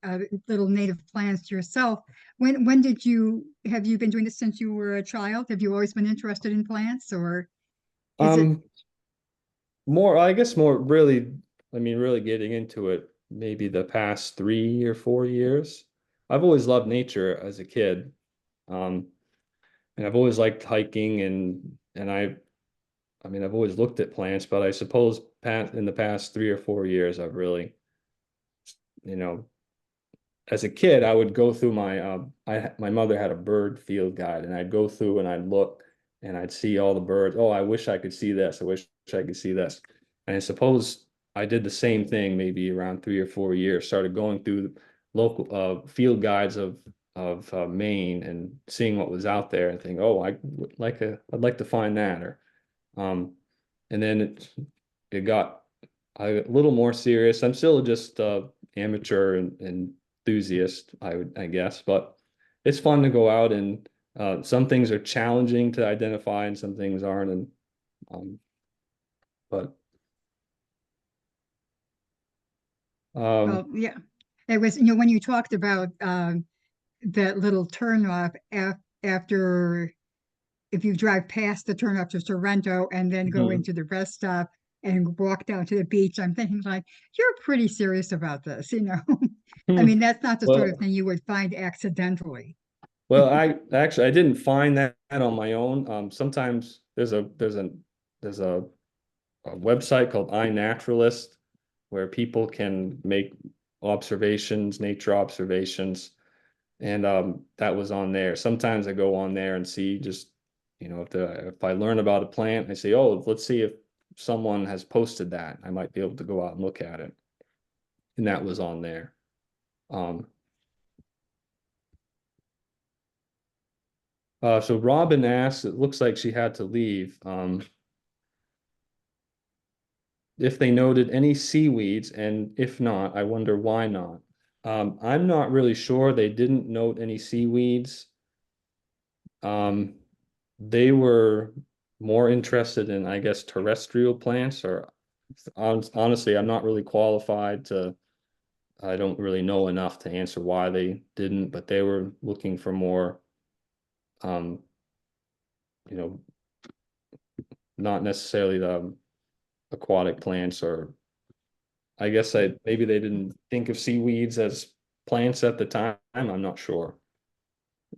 little native plants yourself. When have you been doing this since you were a child? Have you always been interested in plants, or is it I guess really getting into it maybe the past 3 or 4 years. I've always loved nature as a kid. And I've always liked hiking and I've always looked at plants, but I suppose in the past 3 or 4 years, I've really, as a kid, I would go through my mother had a bird field guide, and I'd go through and I'd look and I'd see all the birds. Oh, I wish I could see this. I wish I could see this. And I suppose I did the same thing maybe around 3 or 4 years, started going through local field guides of Maine and seeing what was out there and think, oh, I'd like to find that. Or and then it got a little more serious. I'm still just amateur and enthusiast, I guess, but it's fun to go out and some things are challenging to identify and some things aren't. And But Well, yeah, it was, when you talked about that little turnoff after, if you drive past the turnoff to Sorrento and then go into the rest stop and walk down to the beach, I'm thinking like, you're pretty serious about this, I mean, that's not the sort of well, thing you would find accidentally. well, I didn't find that on my own. Sometimes there's a website called iNaturalist where people can make observations, nature observations, and that was on there. Sometimes I go on there and see just, if I learn about a plant, I say, oh, let's see if someone has posted that. I might be able to go out and look at it, and that was on there. So Robin asked, it looks like she had to leave. If they noted any seaweeds, and if not, I wonder why not. I'm not really sure. They didn't note any seaweeds. They were more interested in, I guess, terrestrial plants, or honestly, I'm not really qualified to, I don't really know enough to answer why they didn't, but they were looking for more, um, you know, not necessarily the aquatic plants, or I guess maybe they didn't think of seaweeds as plants at the time. I'm not sure.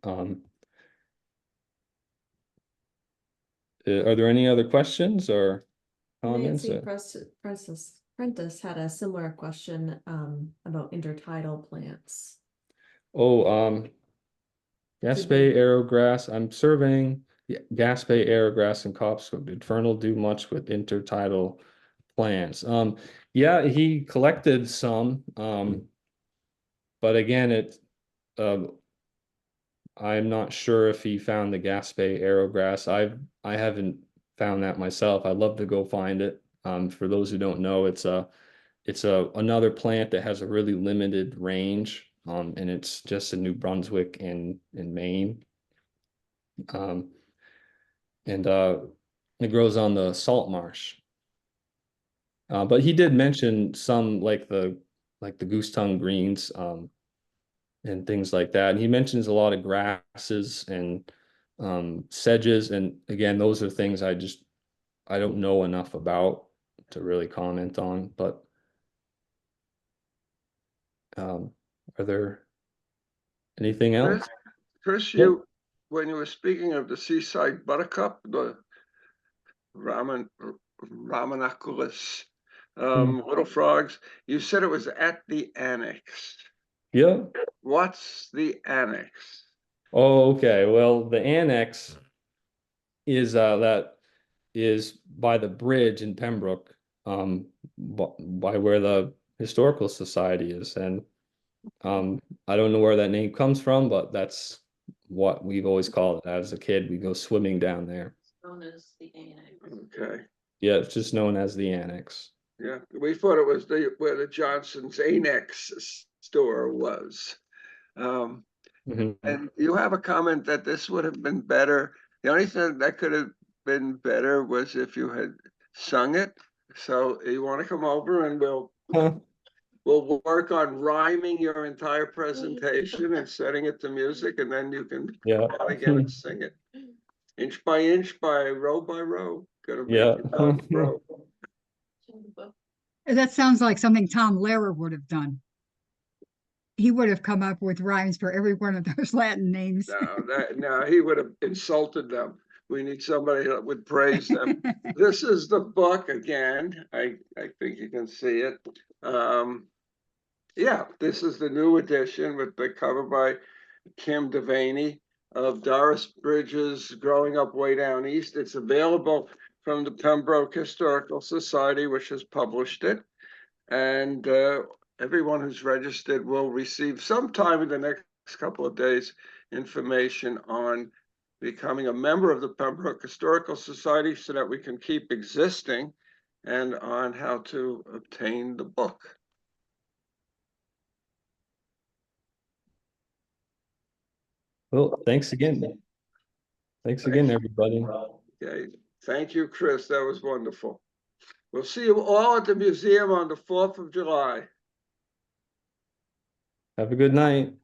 Are there any other questions or comments? Nancy Prentice had a similar question about intertidal plants. Oh, Gaspé arrowgrass. I'm surveying Gaspé arrowgrass and copsewood. Did Fernald do much with intertidal plants? Yeah, he collected some. But again, I'm not sure if he found the Gaspé arrowgrass. I haven't found that myself. I'd love to go find it. For those who don't know, it's another plant that has a really limited range. And it's just in New Brunswick and in Maine. And it grows on the salt marsh. But he did mention some like the goose tongue greens, and things like that. And he mentions a lot of grasses and sedges. And again, those are things I don't know enough about to really comment on. But are there anything else? Chris, Yep. when you were speaking of the seaside buttercup, the Ramanaculus little frogs, you said it was at the annex. Yeah. What's the annex? Oh, okay. Well, the annex is that is by the bridge in Pembroke, by where the Historical Society is. And I don't know where that name comes from, but that's what we've always called it. As a kid, we go swimming down there. Known as the annex. Okay. Yeah, it's just known as the annex. Yeah, we thought it was where the Johnson's Annex store was. Mhm. And you have a comment that this would have been better. The only thing that could have been better was if you had sung it. So you want to come over and we'll work on rhyming your entire presentation and setting it to music, and then you can Yeah. come out again and sing it. Inch by row, gonna make Yeah. it down row. That sounds like something Tom Lehrer would have done. He would have come up with rhymes for every one of those Latin names. No, he would have insulted them. We need somebody that would praise them. This is the book again. I think you can see it. Yeah, this is the new edition with the cover by Kim Devaney of Doris Bridges' Growing Up Way Downeast. It's available from the Pembroke Historical Society, which has published it. And everyone who's registered will receive sometime in the next couple of days information on becoming a member of the Pembroke Historical Society so that we can keep existing, and on how to obtain the book. Well, thanks again. Thanks again, everybody. Okay. Thank you, Kris. That was wonderful. We'll see you all at the museum on the 4th of July. Have a good night.